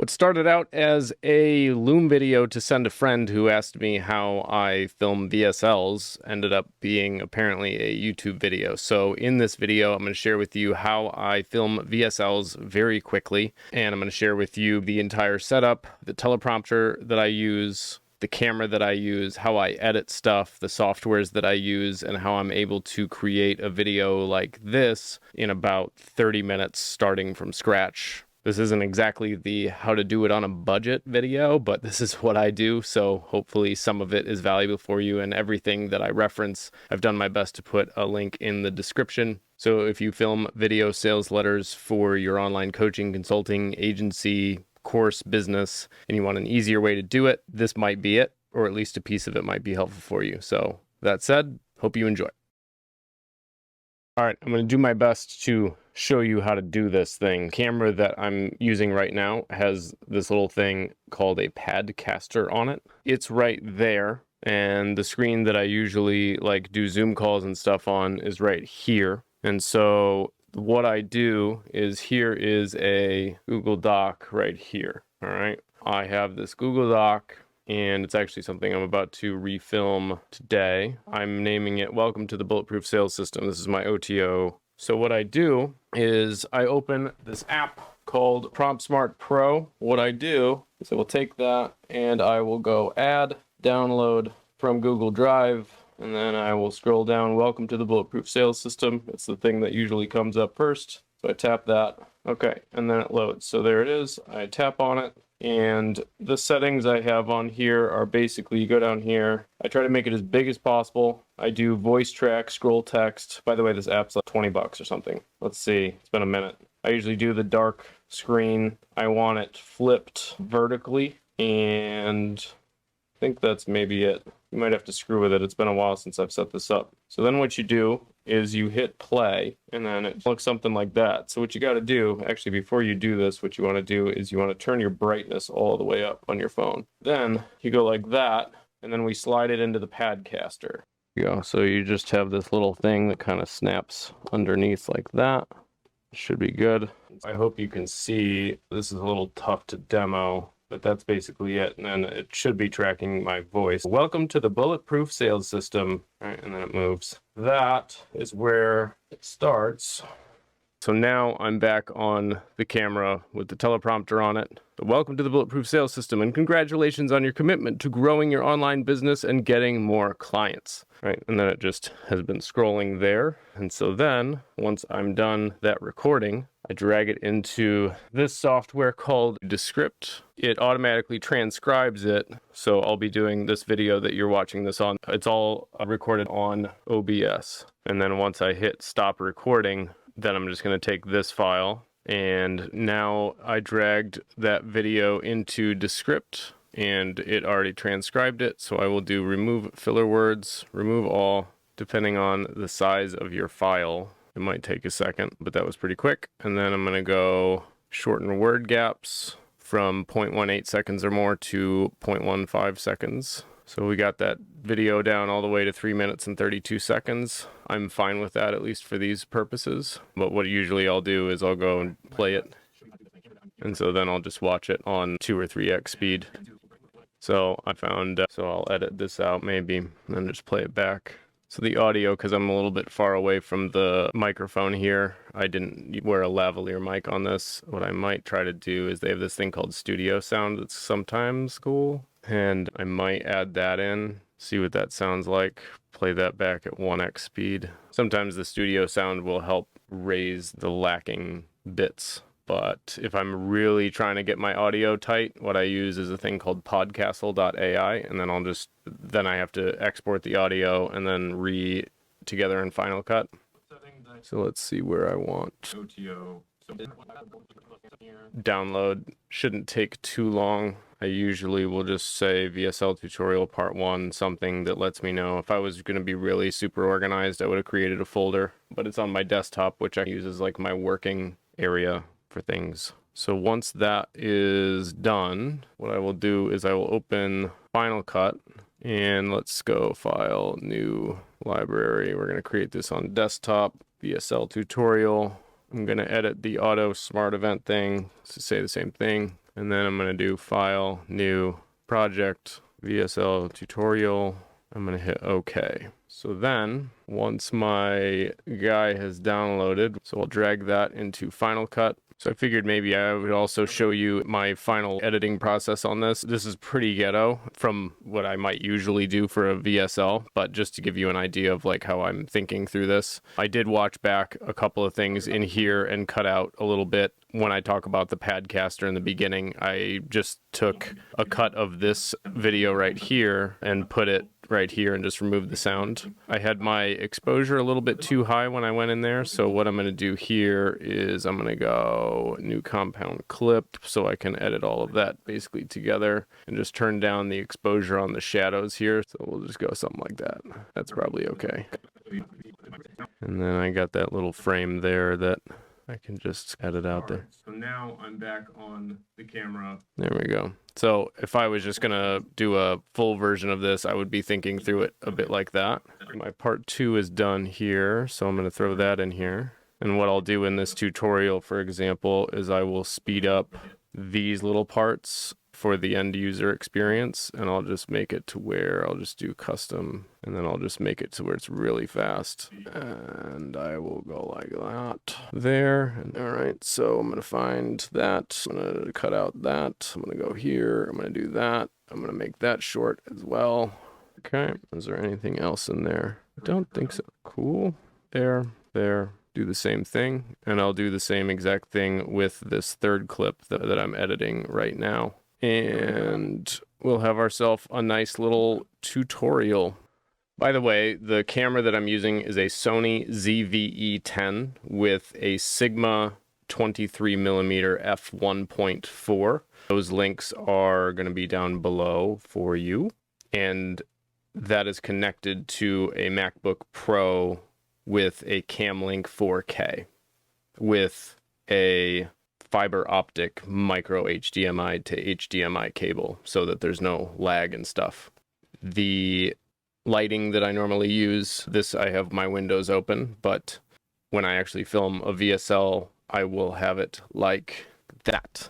What started out as a Loom video to send a friend who asked me how I film VSLs ended up being apparently a YouTube video. So in this video, I'm going to share with you how I film VSLs very quickly. And I'm going to share with you the entire setup, the teleprompter that I use, the camera that I use, how I edit stuff, the softwares that I use, and how I'm able to create a video like this in about 30 minutes starting from scratch. This isn't exactly the how to do it on a budget video, but this is what I do, so hopefully some of it is valuable for you, and everything that I reference, I've done my best to put a link in the description. So if you film video sales letters for your online coaching, consulting, agency, course, business, and you want an easier way to do it, this might be it, or at least a piece of it might be helpful for you. So that said, hope you enjoy. All right, I'm going to do my best to show you how to do this thing. The camera that I'm using right now has this little thing called a padcaster on it. It's right there, and the screen that I usually like do Zoom calls and stuff on is right here. And so what I do is, here is a Google Doc right here. All right, I have this Google Doc, and it's actually something I'm about to refilm today. I'm naming it Welcome to the Bulletproof Sales System. This is my OTO. So what I do is I open this app called Prompt Smart Pro. What I do is I will take that and I will go add, download from Google Drive, and then I will scroll down, Welcome to the Bulletproof Sales System. It's the thing that usually comes up first. So I tap that. Okay, and then it loads. So there it is. I tap on it. And the settings I have on here are basically, you go down here, I try to make it as big as possible. I do voice track, scroll text. By the way, this app's like 20 bucks or something. Let's see, it's been a minute. I usually do the dark screen. I want it flipped vertically, and I think that's maybe it. You might have to screw with it. It's been a while since I've set this up. So then what you do is you hit play, and then it looks something like that. So what you got to do, actually before you do this, what you want to do is you want to turn your brightness all the way up on your phone. Then you go like that, and then we slide it into the padcaster. There you go. So you just have this little thing that kind of snaps underneath like that. Should be good. I hope you can see. This is a little tough to demo, but that's basically it. And then it should be tracking my voice. Welcome to the Bulletproof Sales System. All right, and then it moves. That is where it starts. So now I'm back on the camera with the teleprompter on it. So welcome to the Bulletproof Sales System, and congratulations on your commitment to growing your online business and getting more clients. Right, and then it just has been scrolling there. And so then once I'm done that recording, I drag it into this software called Descript. It automatically transcribes it. So I'll be doing this video that you're watching this on. It's all recorded on OBS. And then once I hit stop recording, then I'm just going to take this file. And now I dragged that video into Descript, and it already transcribed it. So I will do remove filler words, remove all, depending on the size of your file. It might take a second, but that was pretty quick. And then I'm going to go shorten word gaps from 0.18 seconds or more to 0.15 seconds. So we got that video down all the way to 3 minutes and 32 seconds. I'm fine with that, at least for these purposes. But what usually I'll do is I'll go and play it. And so then I'll just watch it on 2 or 3x speed. So I found, so I'll edit this out maybe, and then just play it back. So the audio, because I'm a little bit far away from the microphone here, I didn't wear a lavalier mic on this. What I might try to do is they have this thing called Studio Sound that's sometimes cool, and I might add that in, see what that sounds like, play that back at 1x speed. Sometimes the Studio Sound will help raise the lacking bits. But if I'm really trying to get my audio tight, what I use is a thing called podcastle.ai, and then I have to export the audio and then together in Final Cut. So let's see where I want. Download shouldn't take too long. I usually will just say VSL tutorial part 1, something that lets me know. If I was going to be really super organized, I would have created a folder, but it's on my desktop, which I use as like my working area for things. So once that is done, what I will do is I will open Final Cut, and let's go File, New Library. We're going to create this on desktop, VSL tutorial. I'm going to edit the auto smart event thing to say the same thing. and then I'm going to do File, New, Project, VSL Tutorial. I'm going to hit OK. So then, once my guy has downloaded, so I'll drag that into Final Cut. So I figured maybe I would also show you my final editing process on this. This is pretty ghetto from what I might usually do for a VSL, but just to give you an idea of like how I'm thinking through this. I did watch back a couple of things in here and cut out a little bit. When I talk about the Padcaster in the beginning, I just took a cut of this video right here and put it right here and just remove the sound. I had my exposure a little bit too high when I went in there, so what I'm going to do here is I'm going to go new compound clip so I can edit all of that basically together and just turn down the exposure on the shadows here. So we'll just go something like that. That's probably okay. And then I got that little frame there that I can just edit out there. So now I'm back on the camera. There we go. So if I was just gonna do a full version of this, I would be thinking through it a bit like that. My part 2 is done here, so I'm gonna throw that in here. And what I'll do in this tutorial, for example, is I will speed up these little parts for the end user experience, and I'll just make it to where I'll just do custom, and then I'll just make it to where it's really fast, and I will go like that there. And all right, so I'm gonna find that, I'm gonna cut out that, I'm gonna go here, I'm gonna do that, I'm gonna make that short as well. Okay, is there anything else in there? I don't think so. Cool. There. Do the same thing, and I'll do the same exact thing with this third clip that I'm editing right now. And we'll have ourselves a nice little tutorial. By the way, the camera that I'm using is a Sony ZV-E10 with a Sigma 23mm f1.4. Those links are going to be down below for you. And that is connected to a MacBook Pro with a Camlink 4K with a fiber optic micro HDMI to HDMI cable so that there's no lag and stuff. The lighting that I normally use, this I have my windows open, but when I actually film a VSL, I will have it like that.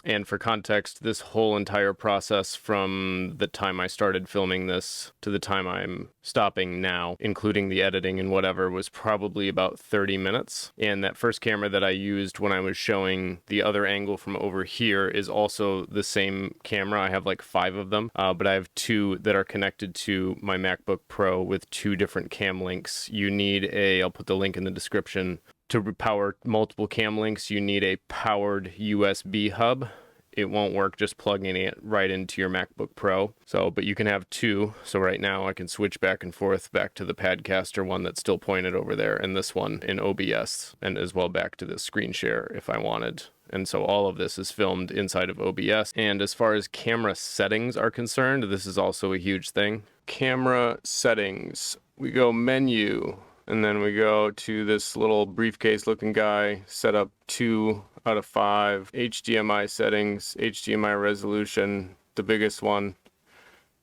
And for context, this whole entire process from the time I started filming this to the time I'm stopping now, including the editing and whatever, was probably about 30 minutes. And that first camera that I used when I was showing the other angle from over here is also the same camera. I have like 5 of them, but I have 2 that are connected to my MacBook Pro with 2 different cam links. You need I'll put the link in the description. To power multiple cam links, you need a powered USB hub. It won't work just plugging it right into your MacBook Pro. So, but you can have 2. So right now I can switch back and forth back to the Padcaster one that's still pointed over there, and this one in OBS, and as well back to the screen share if I wanted. And so all of this is filmed inside of OBS. And as far as camera settings are concerned, this is also a huge thing. Camera settings, we go menu, and then we go to this little briefcase looking guy, set up 2 out of 5. HDMI settings, HDMI resolution, the biggest one,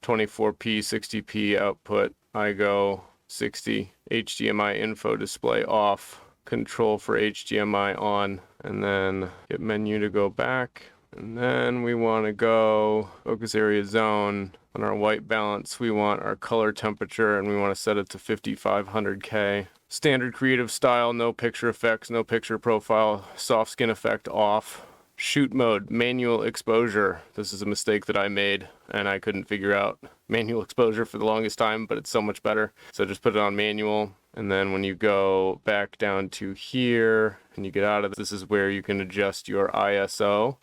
24p, 60p output. I go 60. HDMI info display off, control for HDMI on, and then hit menu to go back. And then we want to go focus area zone. On our white balance, we want our color temperature, and we want to set it to 5500K. Standard creative style, no picture effects, no picture profile, soft skin effect off. Shoot mode, manual exposure. This is a mistake that I made, and I couldn't figure out manual exposure for the longest time, but it's so much better. So just put it on manual, and then when you go back down to here, and you get out of this is where you can adjust your ISO.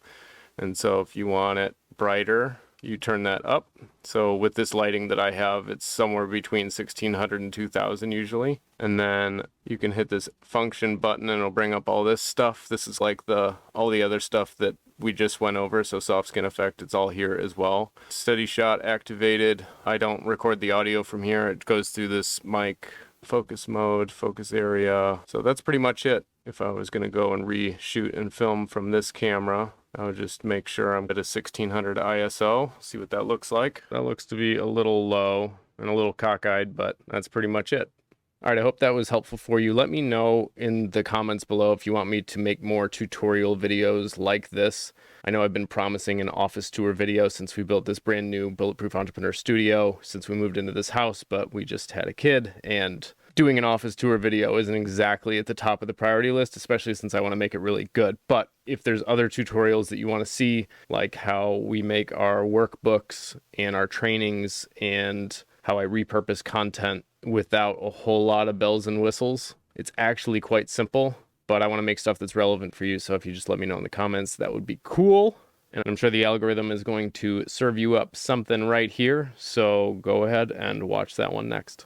And so if you want it brighter, you turn that up. So with this lighting that I have, it's somewhere between 1600 and 2000 usually. And then you can hit this function button and it'll bring up all this stuff. This is like all the other stuff that we just went over. So soft skin effect, it's all here as well. Steady shot activated. I don't record the audio from here. It goes through this mic. Focus mode, focus area. So that's pretty much it. If I was gonna go and reshoot and film from this camera, I would just make sure I'm at a 1600 ISO, see what that looks like. That looks to be a little low and a little cockeyed, but that's pretty much it. All right, I hope that was helpful for you. Let me know in the comments below if you want me to make more tutorial videos like this. I know I've been promising an office tour video since we built this brand new Bulletproof Entrepreneur studio, since we moved into this house, but we just had a kid, and doing an office tour video isn't exactly at the top of the priority list, especially since I want to make it really good. But if there's other tutorials that you want to see, like how we make our workbooks and our trainings and how I repurpose content without a whole lot of bells and whistles, it's actually quite simple, but I want to make stuff that's relevant for you. So if you just let me know in the comments, that would be cool. And I'm sure the algorithm is going to serve you up something right here. So go ahead and watch that one next.